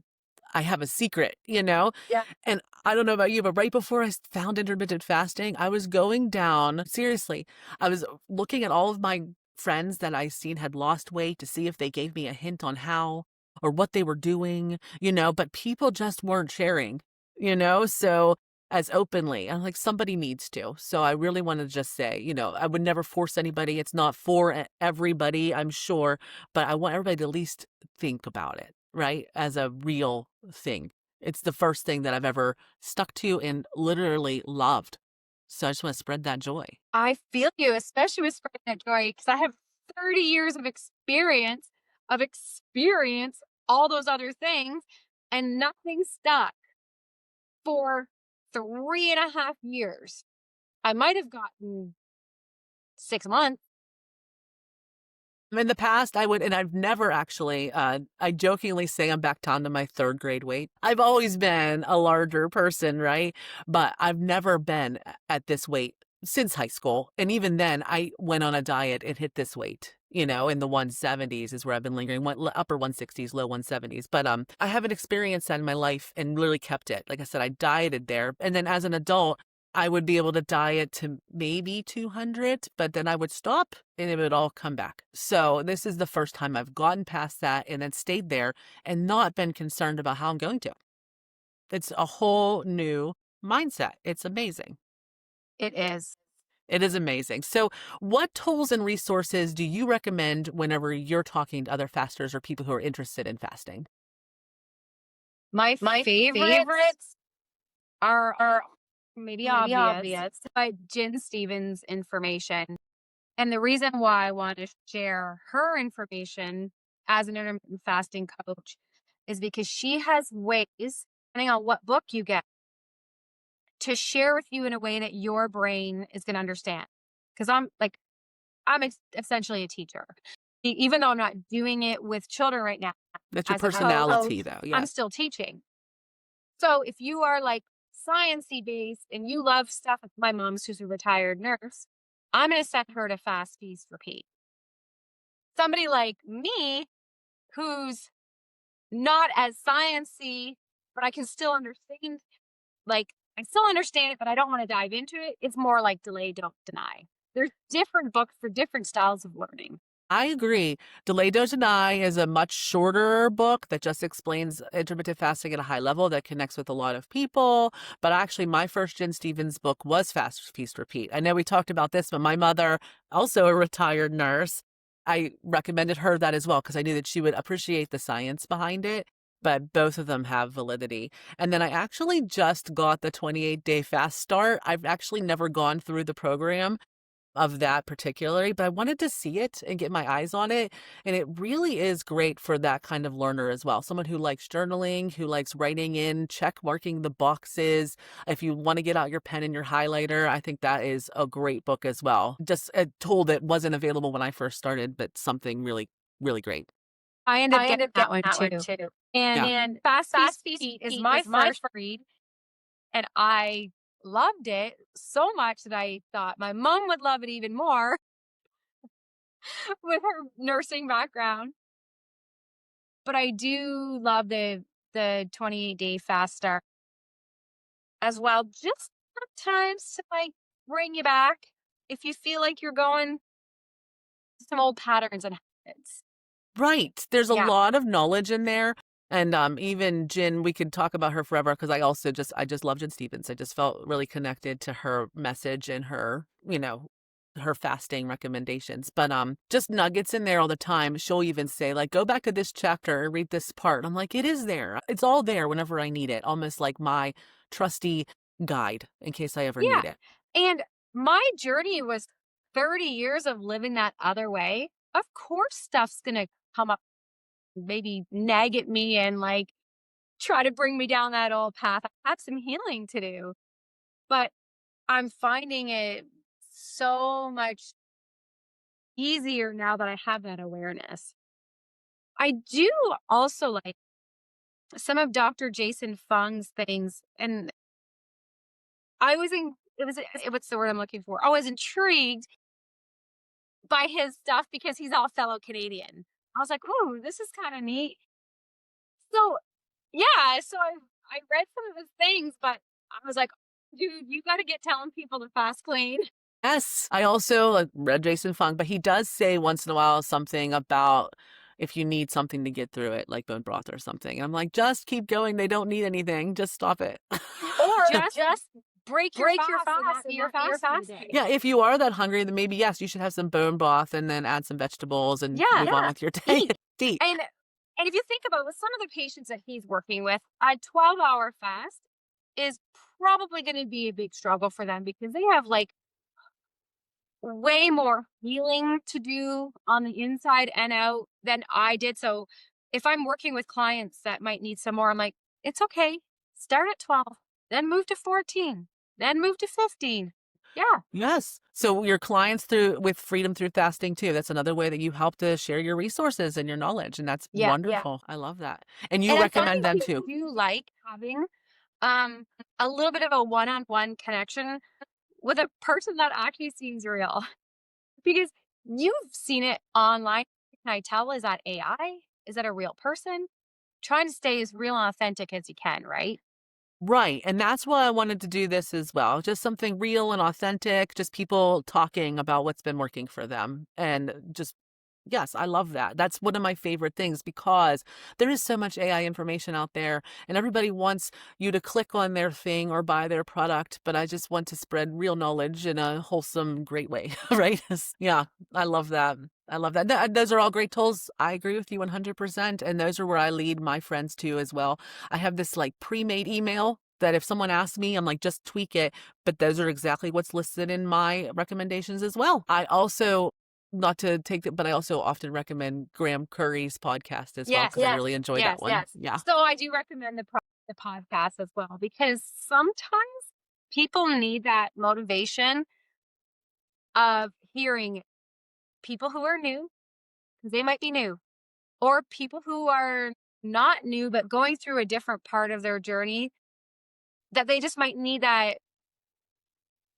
have a secret, Yeah. And I don't know about you, but right before I found intermittent fasting, I was going down, seriously, I was looking at all of my friends that I seen had lost weight to see if they gave me a hint on how or what they were doing, but people just weren't sharing, so as openly. I'm like, somebody needs to. So I really want to just say, I would never force anybody. It's not for everybody, I'm sure, but I want everybody to at least think about it, right? As a real thing. It's the first thing that I've ever stuck to and literally loved. So I just want to spread that joy. I feel you, especially with spreading that joy, because I have 30 years of experience all those other things, and nothing stuck for 3.5 years. I might have gotten 6 months. In the past, I would, and I've never actually, I jokingly say I'm back down to my third grade weight. I've always been a larger person, right? But I've never been at this weight since high school. And even then, I went on a diet and hit this weight, in the 170s is where I've been lingering, upper 160s, low 170s. But I haven't experienced that in my life and really kept it. Like I said, I dieted there. And then as an adult, I would be able to diet to maybe 200, but then I would stop and it would all come back. So this is the first time I've gotten past that and then stayed there and not been concerned about how I'm going to. It's a whole new mindset. It's amazing. It is. It is amazing. So what tools and resources do you recommend whenever you're talking to other fasters or people who are interested in fasting? My favorites are maybe obvious, but Jen Stevens' information. And the reason why I want to share her information as an intermittent fasting coach is because she has ways, depending on what book you get, to share with you in a way that your brain is going to understand. Because I'm essentially a teacher. Even though I'm not doing it with children right now. That's your personality, though. Yeah. I'm still teaching. So if you are like sciencey based and you love stuff, my mom's who's a retired nurse, I'm going to send her to Fast, Feast, Repeat. Somebody like me, who's not as sciencey, but I can still understand, I still understand it, but I don't want to dive into it. It's more like delay, don't deny. There's different books for different styles of learning. I agree. Delay, Don't Deny is a much shorter book that just explains intermittent fasting at a high level that connects with a lot of people. But actually, my first Jen Stevens book was Fast, Feast, Repeat. I know we talked about this, but my mother, also a retired nurse, I recommended her that as well because I knew that she would appreciate the science behind it. But both of them have validity. And then I actually just got the 28-day fast start. I've actually never gone through the program of that particularly, but I wanted to see it and get my eyes on it. And it really is great for that kind of learner as well. Someone who likes journaling, who likes writing in, check marking the boxes. If you want to get out your pen and your highlighter, I think that is a great book as well. Just a tool that wasn't available when I first started, but something really, really great. I ended up getting that one too. And Fast Feast is my first read. And I loved it so much that I thought my mom would love it even more with her nursing background. But I do love the 28-day fast start as well. Just sometimes to bring you back if you feel like you're going some old patterns and habits. Right. There's a lot of knowledge in there. And even Jen, we could talk about her forever because I just love Jen Stevens. I just felt really connected to her message and her, her fasting recommendations. But just nuggets in there all the time. She'll even say, go back to this chapter and read this part. I'm like, it is there. It's all there whenever I need it. Almost like my trusty guide in case I ever need it. And my journey was 30 years of living that other way. Of course, stuff's going to come up, maybe nag at me and try to bring me down that old path. I have some healing to do, but I'm finding it so much easier now that I have that awareness. I do also like some of Dr. Jason Fung's things, and what's the word I'm looking for? I was intrigued by his stuff because he's all fellow Canadian. I was like, "Ooh, this is kind of neat." So, so I read some of his things, but I was like, "Dude, you got to get telling people to fast clean." Yes, I also read Jason Fung, but he does say once in a while something about if you need something to get through it, like bone broth or something. And I'm like, just keep going. They don't need anything. Just stop it. Or just break your fast and not be your fast for the day. Yeah, if you are that hungry, then maybe, yes, you should have some bone broth and then add some vegetables and move on with your day. Eat. And if you think about with some of the patients that he's working with, a 12-hour fast is probably going to be a big struggle for them because they have like way more healing to do on the inside and out than I did. So if I'm working with clients that might need some more, I'm like, it's okay. Start at 12, then move to 14, then move to 15. Yeah. Yes. So your clients with freedom through fasting too. That's another way that you help to share your resources and your knowledge. And that's wonderful. I love that. And you recommend them too. You like having a little bit of a one-on-one connection with a person that actually seems real. Because you've seen it online. Can I tell? Is that AI? Is that a real person? Trying to stay as real and authentic as you can, right? Right. And that's why I wanted to do this as well. Just something real and authentic, just people talking about what's been working for them. And just, yes, I love that. That's one of my favorite things because there is so much AI information out there and everybody wants you to click on their thing or buy their product. But I just want to spread real knowledge in a wholesome, great way, right? Yeah, I love that. I love that. Those are all great tools. I agree with you 100%. And those are where I lead my friends to as well. I have this like pre-made email that if someone asks me, I'm like, just tweak it. But those are exactly what's listed in my recommendations as well. I also, not to take it, but I also often recommend Graham Curry's podcast as well because I really enjoy that one. Yeah. So I do recommend the podcast as well because sometimes people need that motivation of hearing people who are new, because they might be new, or people who are not new, but going through a different part of their journey that they just might need that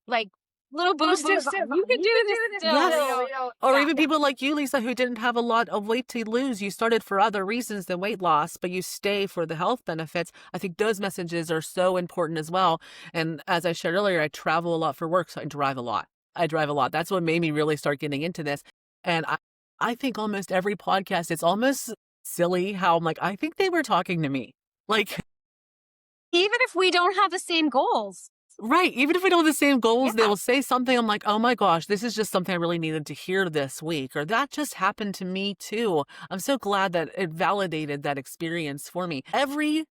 like little boost. You can do this. Yes. Or even people like you, Lisa, who didn't have a lot of weight to lose. You started for other reasons than weight loss, but you stay for the health benefits. I think those messages are so important as well. And as I shared earlier, I travel a lot for work, so I drive a lot. That's what made me really start getting into this. And I think almost every podcast, it's almost silly how I'm like, I think they were talking to me. Like, even if we don't have the same goals. Right. Even if we don't have the same goals, they will say something. I'm like, oh my gosh, this is just something I really needed to hear this week. Or that just happened to me too. I'm so glad that it validated that experience for me. Every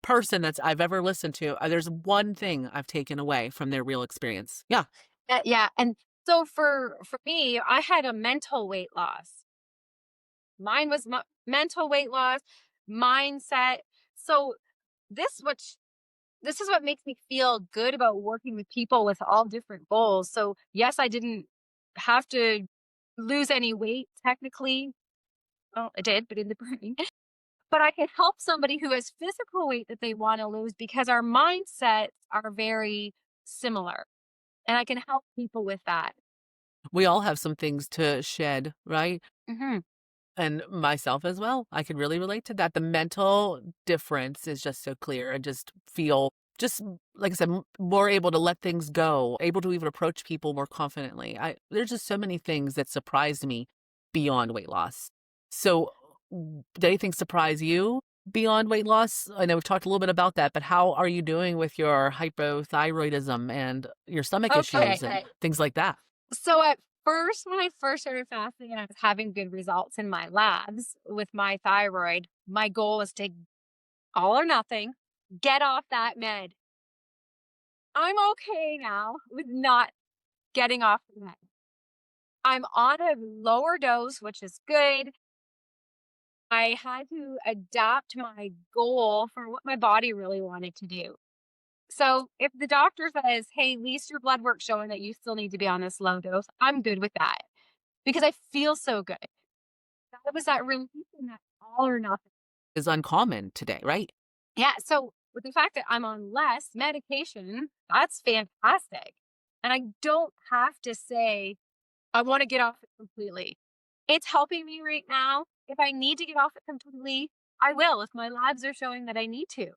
person I've ever listened to, there's one thing I've taken away from their real experience. Yeah. Yeah. And so for me, I had a mental weight loss. Mine was mental weight loss, mindset. So this is what makes me feel good about working with people with all different goals. So yes, I didn't have to lose any weight technically. Well, I did, but in the brain. But I can help somebody who has physical weight that they want to lose because our mindsets are very similar. And I can help people with that. We all have some things to shed, right? Mm-hmm. And myself as well. I can really relate to that. The mental difference is just so clear and just feel, just like I said, more able to let things go, able to even approach people more confidently. There's just so many things that surprised me beyond weight loss. So did anything surprise you beyond weight loss? I know we've talked a little bit about that, but how are you doing with your hypothyroidism and your stomach issues and things like that? So at first, when I first started fasting and I was having good results in my labs with my thyroid, my goal was to all or nothing, get off that med. I'm okay now with not getting off the med. I'm on a lower dose, which is good. I had to adapt my goal for what my body really wanted to do. So if the doctor says, hey, at least your blood work's showing that you still need to be on this low dose, I'm good with that because I feel so good. That was that relief in that all or nothing. Is uncommon today, right? Yeah. So with the fact that I'm on less medication, that's fantastic. And I don't have to say, I want to get off it completely. It's helping me right now. If I need to get off it completely, I will if my labs are showing that I need to.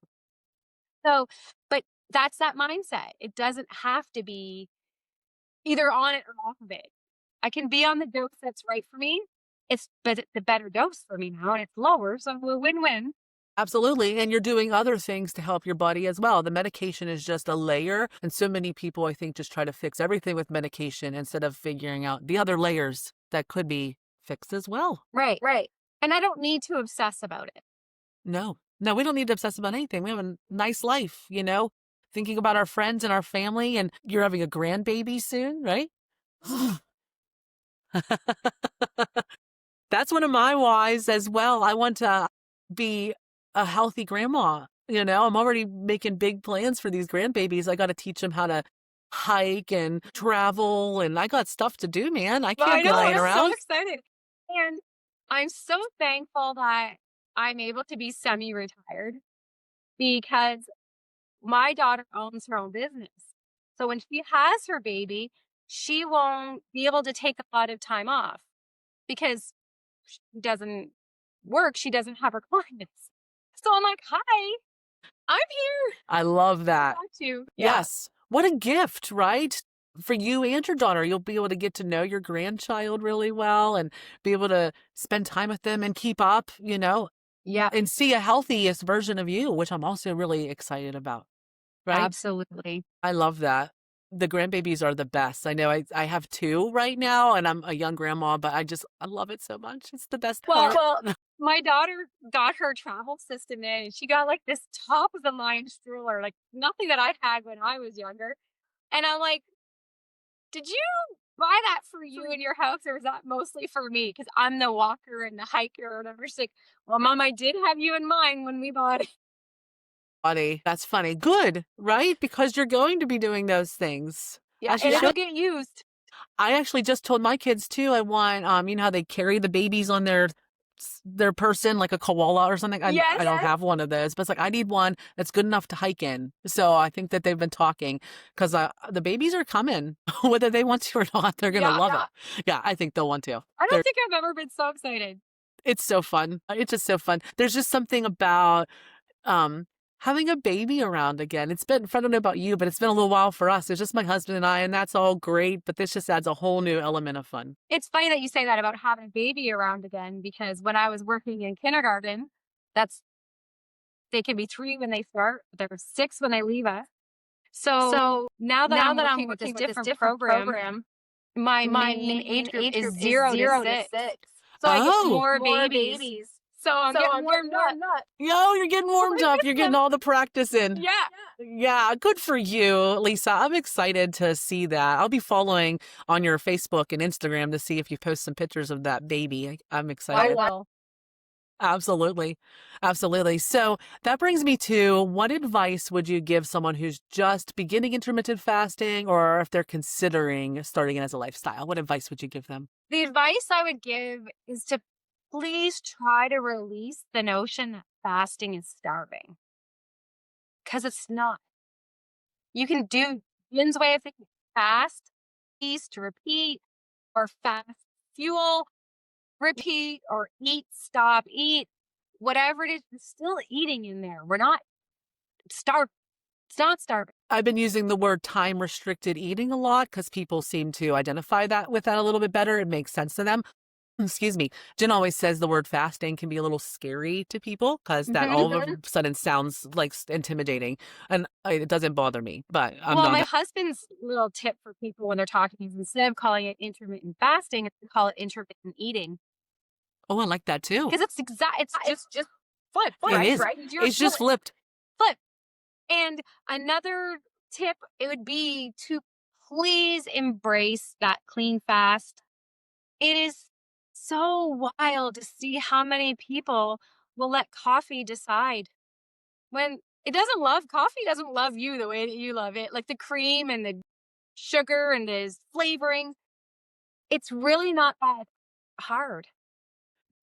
So, but that's that mindset. It doesn't have to be either on it or off of it. I can be on the dose that's right for me it's the better dose for me now, and it's lower, so we're win-win. Absolutely. And you're doing other things to help your body as well. The medication is just a layer. And so many people, I think, just try to fix everything with medication instead of figuring out the other layers that could be fixed as well. Right, right. And I don't need to obsess about it. No, no, we don't need to obsess about anything. We have a nice life, thinking about our friends and our family. And you're having a grandbaby soon, right? That's one of my whys as well. I want to be a healthy grandma. I'm already making big plans for these grandbabies. I got to teach them how to hike and travel, and I got stuff to do, man. I can't be laying around. I'm so excited. And I'm so thankful that I'm able to be semi-retired because my daughter owns her own business. So when she has her baby, she won't be able to take a lot of time off because she doesn't work. She doesn't have her clients. So I'm like, hi, I'm here. I love that. Yeah. Yes. What a gift, right? For you and your daughter, you'll be able to get to know your grandchild really well and be able to spend time with them and keep up, Yeah. and see a healthiest version of you, which I'm also really excited about. Right? Absolutely. I love that. The grandbabies are the best. I know I have 2 right now and I'm a young grandma, but I love it so much. It's the best part. Well, my daughter got her travel system in and she got like this top of the line stroller, like nothing that I had when I was younger. And I'm like, did you buy that for you in your house or is that mostly for me? Because I'm the walker and the hiker or whatever. She's like, well, Mom, I did have you in mind when we bought it. Funny. That's funny. Good, right? Because you're going to be doing those things. Yeah, and it'll get used. I actually just told my kids too, I want, how they carry the babies on their person like a koala or something. I don't have one of those, but it's like, I need one that's good enough to hike in. So I think that they've been talking because the babies are coming, whether they want to or not, they're going to love it. Yeah, I think they'll want to. I don't think I've ever been so excited. It's so fun. It's just so fun. There's just something about, having a baby around again. I don't know about you, but it's been a little while for us. It's just my husband and I, and that's all great, but this just adds a whole new element of fun. It's funny that you say that about having a baby around again, because when I was working in kindergarten, they can be 3 when they start, they're 6 when they leave us. So now that I'm working with this different program, my main age group is 0 to 6. So I get more babies. So I'm getting warmed up. Yo, you're getting warmed up. You're getting all the practice in. Yeah. Yeah, good for you, Lisa. I'm excited to see that. I'll be following on your Facebook and Instagram to see if you post some pictures of that baby. I'm excited. I will. Absolutely. Absolutely. So that brings me to, what advice would you give someone who's just beginning intermittent fasting, or if they're considering starting it as a lifestyle? What advice would you give them? The advice I would give is to please try to release the notion that fasting is starving. Because it's not. You can do Yin's way of thinking: fast, feast, repeat, or fast, fuel, repeat, or eat, stop, eat. Whatever it is, you're still eating in there. We're not starved. It's not starving. I've been using the word time restricted eating a lot because people seem to identify with that a little bit better. It makes sense to them. Excuse me. Jen always says the word fasting can be a little scary to people because that all of a sudden sounds like intimidating, and it doesn't bother me. But my husband's little tip for people when they're talking is, instead of calling it intermittent fasting, it's to call it intermittent eating. Oh, I like that too. Because it's just flipped. It is. Right? It's just flipped. And another tip, it would be to please embrace that clean fast. It is so wild to see how many people will let coffee decide when it doesn't love coffee, doesn't love you the way that you love it. Like the cream and the sugar and the flavoring. It's really not that hard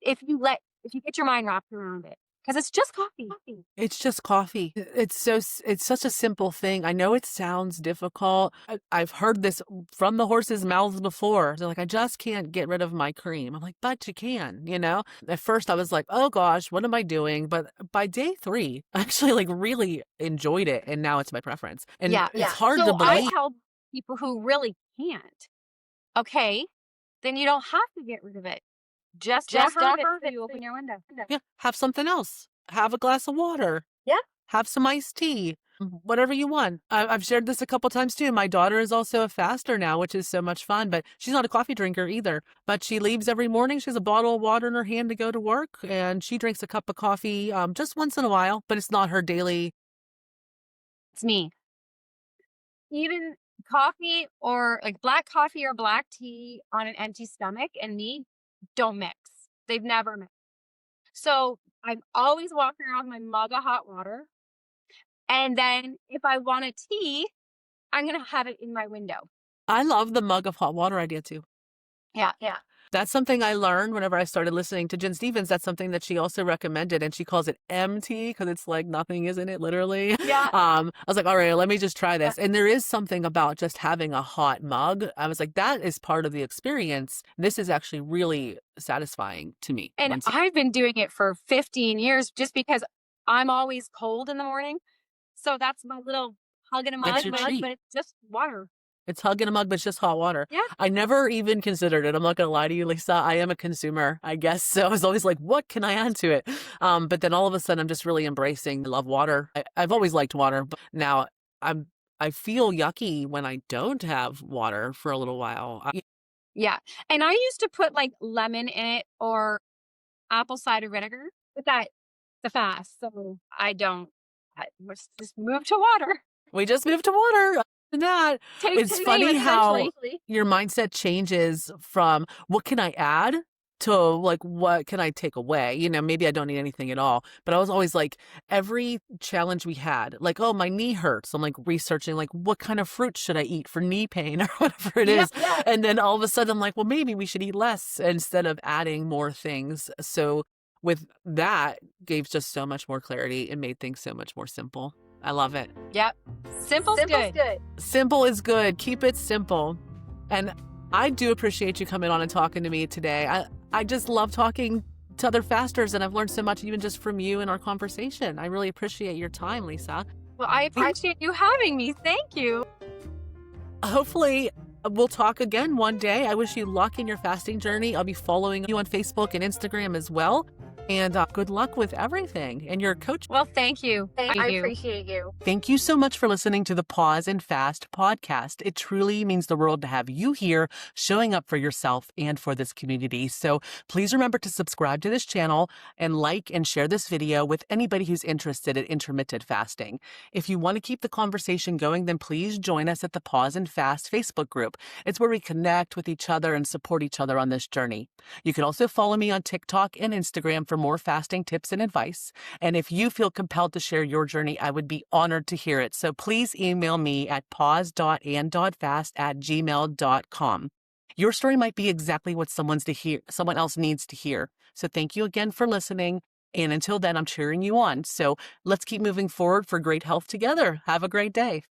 if you get your mind wrapped around it. Because it's just coffee. It's just coffee. It's such a simple thing. I know it sounds difficult. I've heard this from the horses' mouths before. They're like, I just can't get rid of my cream. I'm like, but you can, At first I was like, oh gosh, what am I doing? But by day 3, I actually really enjoyed it. And now it's my preference. And it's hard to believe. I tell people who really can't, okay, then you don't have to get rid of it. Just offer it before you open your window. Yeah, have something else. Have a glass of water. Yeah. Have some iced tea. Whatever you want. I've shared this a couple times too. My daughter is also a faster now, which is so much fun, but she's not a coffee drinker either. But she leaves every morning. She has a bottle of water in her hand to go to work, and she drinks a cup of coffee just once in a while, but it's not her daily. It's me. Even coffee or like black coffee or black tea on an empty stomach and me don't mix. They've never mixed. So I'm always walking around with my mug of hot water. And then if I want a tea, I'm going to have it in my window. I love the mug of hot water idea too. Yeah. That's something I learned whenever I started listening to Jen Stevens. That's something that she also recommended, and she calls it MT because it's like nothing is in it, literally. Yeah. I was like, all right, let me just try this. And there is something about just having a hot mug. I was like, that is part of the experience. This is actually really satisfying to me. And I've been doing it for 15 years just because I'm always cold in the morning. So that's my little hug in a mug, but it's just water. It's hug in a mug, but it's just hot water. Yeah. I never even considered it. I'm not going to lie to you, Lisa. I am a consumer, I guess. So I was always like, what can I add to it? But then all of a sudden, I'm just really embracing. I love water. I've always liked water, but now I feel yucky when I don't have water for a little while. Yeah. And I used to put like lemon in it or apple cider vinegar, but the fast. So I don't. Let's just move to water. We just moved to water. That it's funny how your mindset changes from what can I add to like what can I take away? You know, maybe I don't need anything at all. But I was always like, every challenge we had, like, oh, my knee hurts. I'm like researching like what kind of fruit should I eat for knee pain or whatever it is. Yeah. And then all of a sudden I'm like, well, maybe we should eat less instead of adding more things. So with that gave just so much more clarity and made things so much more simple. I love it. Yep. Simple's good. Simple is good. Keep it simple. And I do appreciate you coming on and talking to me today. I just love talking to other fasters, and I've learned so much even just from you in our conversation. I really appreciate your time, Lisa. Well, I appreciate you having me. Thank you. Hopefully we'll talk again one day. I wish you luck in your fasting journey. I'll be following you on Facebook and Instagram as well. And good luck with everything and your coach. Well, thank you. I appreciate you. Thank you so much for listening to the Pause and Fast podcast. It truly means the world to have you here showing up for yourself and for this community. So please remember to subscribe to this channel and like and share this video with anybody who's interested in intermittent fasting. If you want to keep the conversation going, then please join us at the Pause and Fast Facebook group. It's where we connect with each other and support each other on this journey. You can also follow me on TikTok and Instagram for more fasting tips and advice. And if you feel compelled to share your journey, I would be honored to hear it. So please email me at pause.and.fast@gmail.com. Your story might be exactly what someone else needs to hear. So thank you again for listening. And until then, I'm cheering you on. So let's keep moving forward for great health together. Have a great day.